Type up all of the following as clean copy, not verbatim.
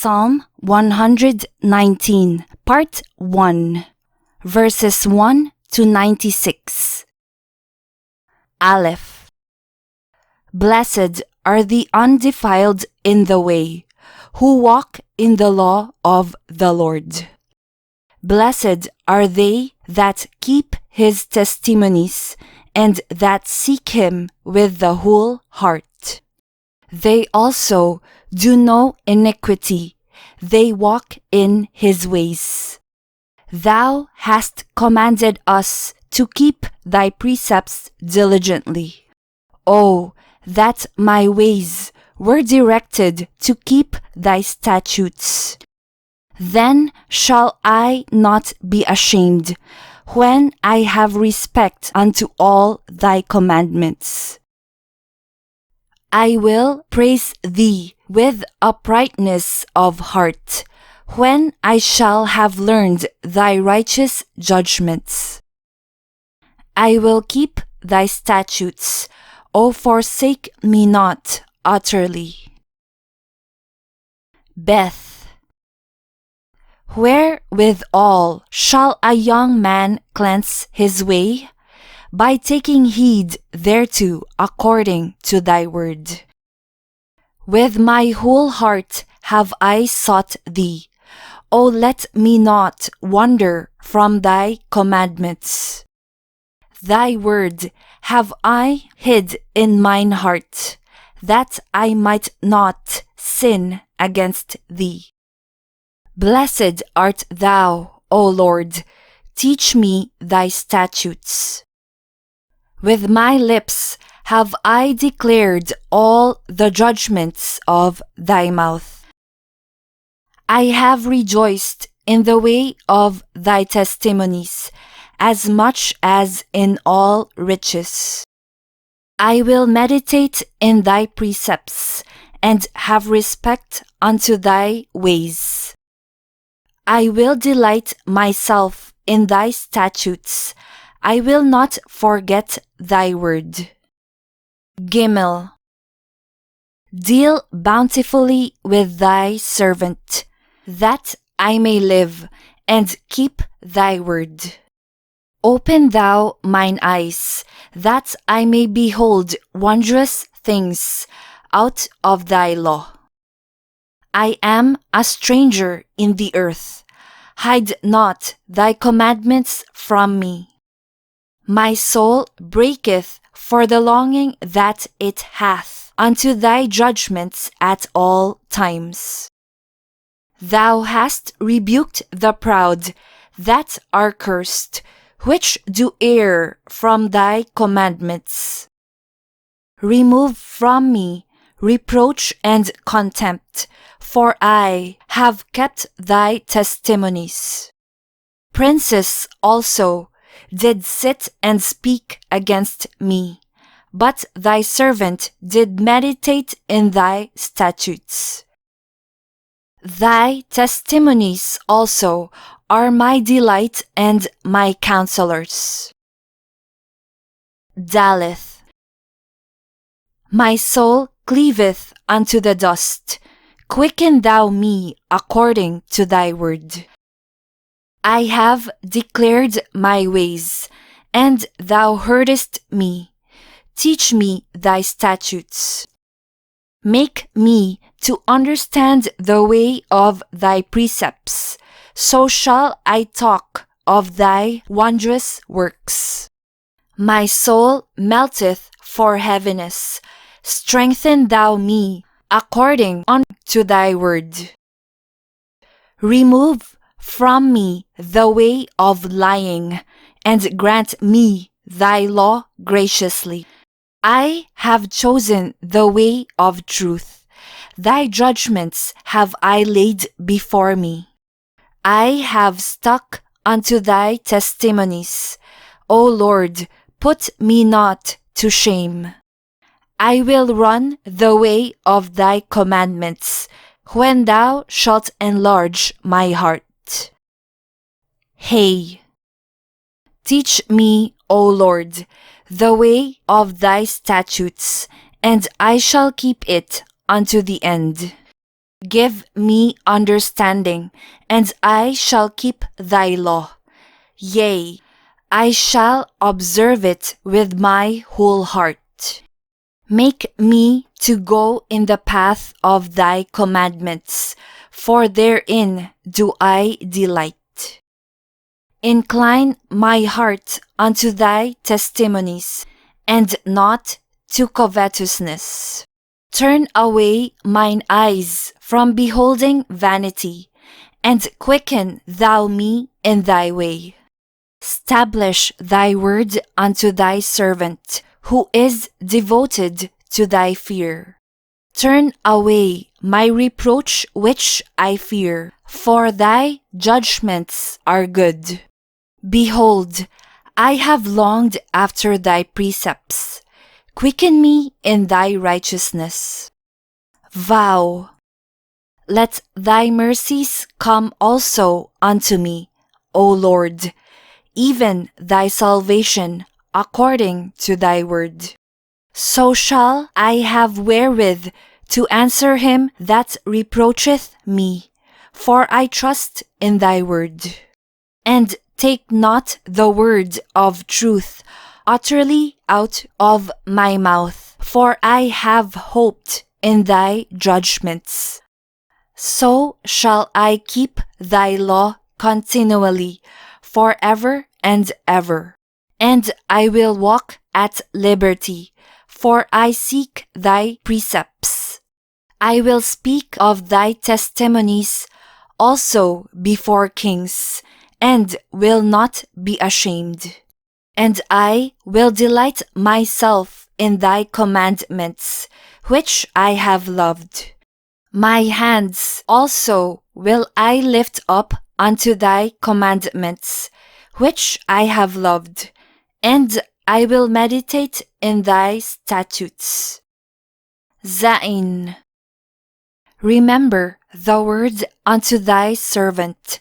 Psalm 119, Part 1, verses 1 to 96. Aleph. Blessed are the undefiled in the way, who walk in the law of the Lord. Blessed are they that keep his testimonies, and that seek him with the whole heart. They also do no iniquity, they walk in his ways. Thou hast commanded us to keep thy precepts diligently. Oh, that my ways were directed to keep thy statutes. Then shall I not be ashamed, when I have respect unto all thy commandments. I will praise thee with uprightness of heart, when I shall have learned thy righteous judgments. I will keep thy statutes, O forsake me not utterly. Beth. Wherewithal shall a young man cleanse his way? By taking heed thereto according to thy word. With my whole heart have I sought thee. O let me not wander from thy commandments. Thy word have I hid in mine heart, that I might not sin against thee. Blessed art thou, O Lord, teach me thy statutes. With my lips have I declared all the judgments of thy mouth. I have rejoiced in the way of thy testimonies, as much as in all riches. I will meditate in thy precepts, and have respect unto thy ways. I will delight myself in thy statutes. I will not forget thy word. Gimel. Deal bountifully with thy servant, that I may live and keep thy word. Open thou mine eyes, that I may behold wondrous things out of thy law. I am a stranger in the earth. Hide not thy commandments from me. My soul breaketh for the longing that it hath unto thy judgments at all times. Thou hast rebuked the proud that are cursed, which do err from thy commandments. Remove from me reproach and contempt, for I have kept thy testimonies. Princes also did sit and speak against me, but thy servant did meditate in thy statutes. Thy testimonies also are my delight and my counselors. Daleth. My soul cleaveth unto the dust. Quicken thou me according to thy word. I have declared my ways, and thou heardest me. Teach me thy statutes. Make me to understand the way of thy precepts, so shall I talk of thy wondrous works. My soul melteth for heaviness. Strengthen thou me according unto thy word. Remove from me the way of lying, and grant me thy law graciously. I have chosen the way of truth. Thy judgments have I laid before me. I have stuck unto thy testimonies. O Lord, put me not to shame. I will run the way of thy commandments, when thou shalt enlarge my heart. Hey. Teach me, O Lord, the way of thy statutes, and I shall keep it unto the end. Give me understanding, and I shall keep thy law. Yea, I shall observe it with my whole heart. Make me to go in the path of thy commandments, for therein do I delight. Incline my heart unto thy testimonies, and not to covetousness. Turn away mine eyes from beholding vanity, and quicken thou me in thy way. Stablish thy word unto thy servant, who is devoted to thy fear. Turn away my reproach which I fear, for thy judgments are good. Behold, I have longed after thy precepts. Quicken me in thy righteousness. Vow. Let thy mercies come also unto me, O Lord, even thy salvation according to thy word. So shall I have wherewith to answer him that reproacheth me, for I trust in thy word. And take not the word of truth utterly out of my mouth, for I have hoped in thy judgments. So shall I keep thy law continually, forever and ever. And I will walk at liberty, for I seek thy precepts. I will speak of thy testimonies also before kings, and will not be ashamed. And I will delight myself in thy commandments, which I have loved. My hands also will I lift up unto thy commandments, which I have loved, and I will meditate in thy statutes. Therein. Remember the word unto thy servant,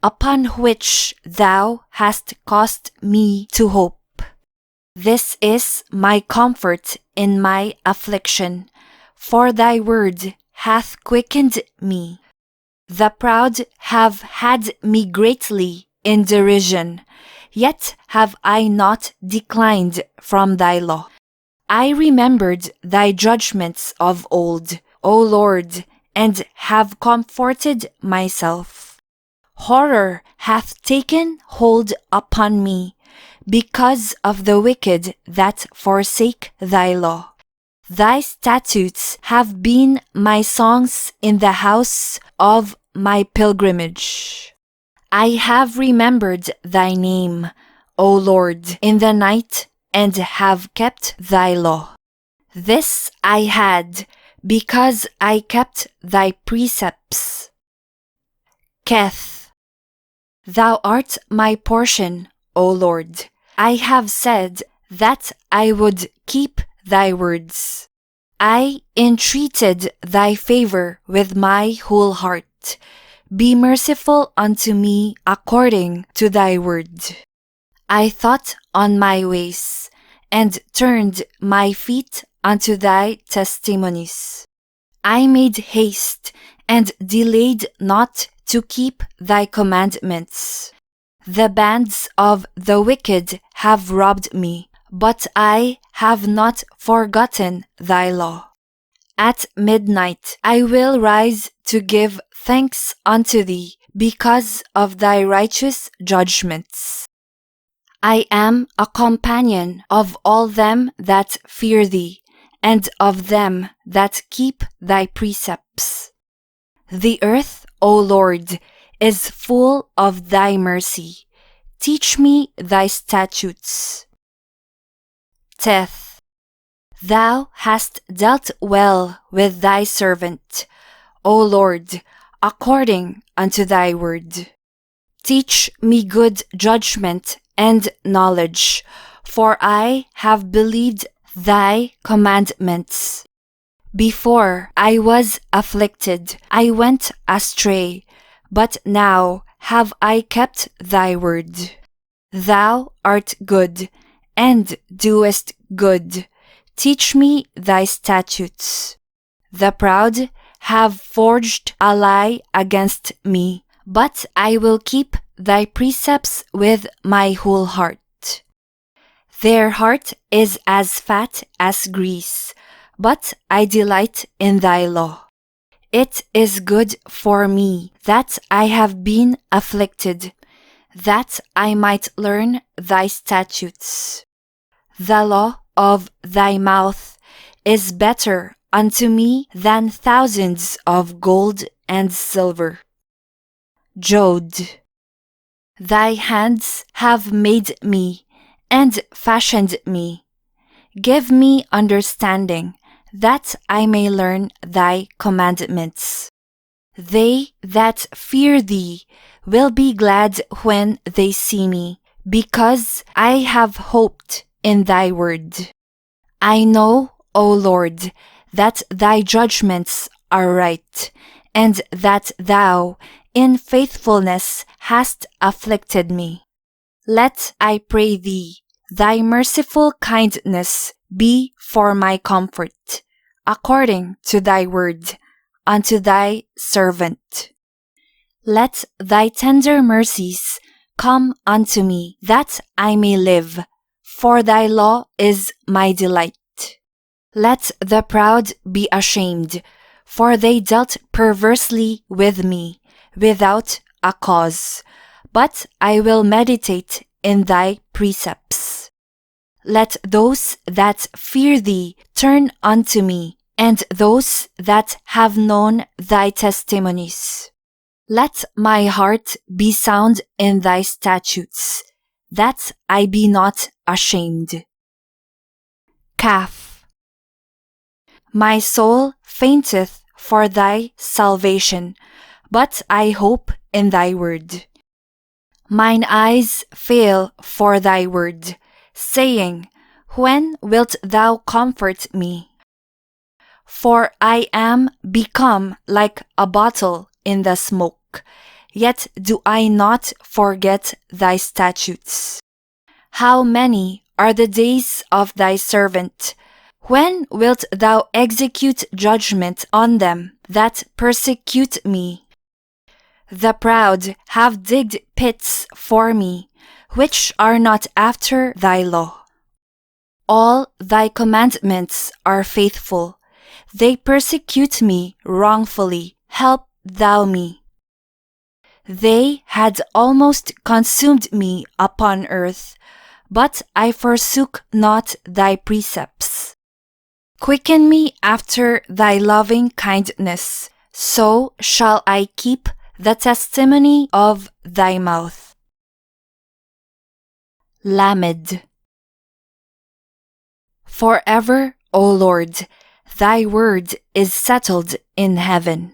upon which thou hast caused me to hope. This is my comfort in my affliction, for thy word hath quickened me. The proud have had me greatly in derision, yet have I not declined from thy law. I remembered thy judgments of old, O Lord, and have comforted myself. Horror hath taken hold upon me, because of the wicked that forsake thy law. Thy statutes have been my songs in the house of my pilgrimage. I have remembered thy name, O Lord, in the night, and have kept thy law. This I had, because I kept thy precepts. Keth. Thou art my portion, O Lord. I have said that I would keep thy words. I entreated thy favor with my whole heart. Be merciful unto me according to thy word. I thought on my ways, and turned my feet unto thy testimonies. I made haste, and delayed not to keep thy commandments. The bands of the wicked have robbed me, but I have not forgotten thy law. At midnight I will rise to give thanks unto thee because of thy righteous judgments. I am a companion of all them that fear thee, and of them that keep thy precepts. The earth, O Lord, is full of thy mercy. Teach me thy statutes. Teth. Thou hast dealt well with thy servant, O Lord, according unto thy word. Teach me good judgment and knowledge, for I have believed thy commandments. Before I was afflicted, I went astray, but now have I kept thy word. Thou art good, and doest good. Teach me thy statutes. The proud have forged a lie against me, but I will keep thy precepts with my whole heart. Their heart is as fat as grease, but I delight in thy law. It is good for me that I have been afflicted, that I might learn thy statutes. The law of thy mouth is better unto me than thousands of gold and silver. Jod. Thy hands have made me and fashioned me. Give me understanding, that I may learn thy commandments. They that fear thee will be glad when they see me, because I have hoped in thy word. I know, O Lord, that thy judgments are right, and that thou in faithfulness hast afflicted me. Let, I pray thee, thy merciful kindness be for my comfort, according to thy word, unto thy servant. Let thy tender mercies come unto me, that I may live, for thy law is my delight. Let the proud be ashamed, for they dealt perversely with me, without a cause. But I will meditate in thy precepts. Let those that fear thee turn unto me, and those that have known thy testimonies. Let my heart be sound in thy statutes, that I be not ashamed. Kaf. My soul fainteth for thy salvation, but I hope in thy word. Mine eyes fail for thy word, saying, When wilt thou comfort me? For I am become like a bottle in the smoke, yet do I not forget thy statutes. How many are the days of thy servant? When wilt thou execute judgment on them that persecute me? The proud have digged pits for me, which are not after thy law. All thy commandments are faithful. They persecute me wrongfully. Help thou me. They had almost consumed me upon earth, but I forsook not thy precepts. Quicken me after thy loving kindness, so shall I keep the testimony of thy mouth. Lamed. Forever, O Lord, thy word is settled in heaven.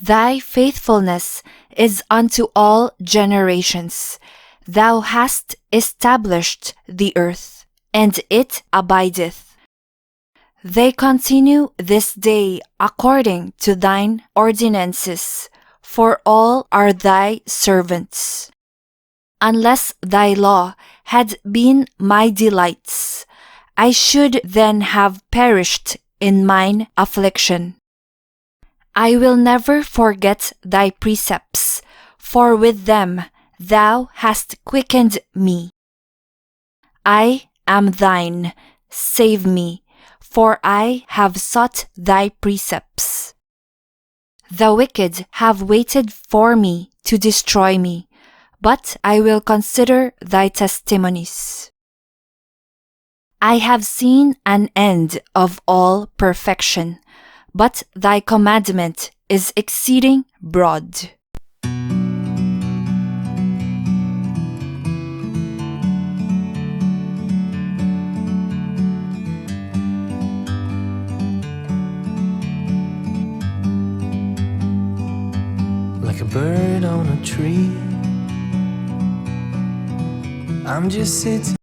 Thy faithfulness is unto all generations. Thou hast established the earth, and it abideth. They continue this day according to thine ordinances, for all are thy servants. Unless thy law had been my delights, I should then have perished in mine affliction. I will never forget thy precepts, for with them thou hast quickened me. I am thine, save me, for I have sought thy precepts. The wicked have waited for me to destroy me, but I will consider thy testimonies. I have seen an end of all perfection, but thy commandment is exceeding broad. Like a bird on a tree, I'm just sitting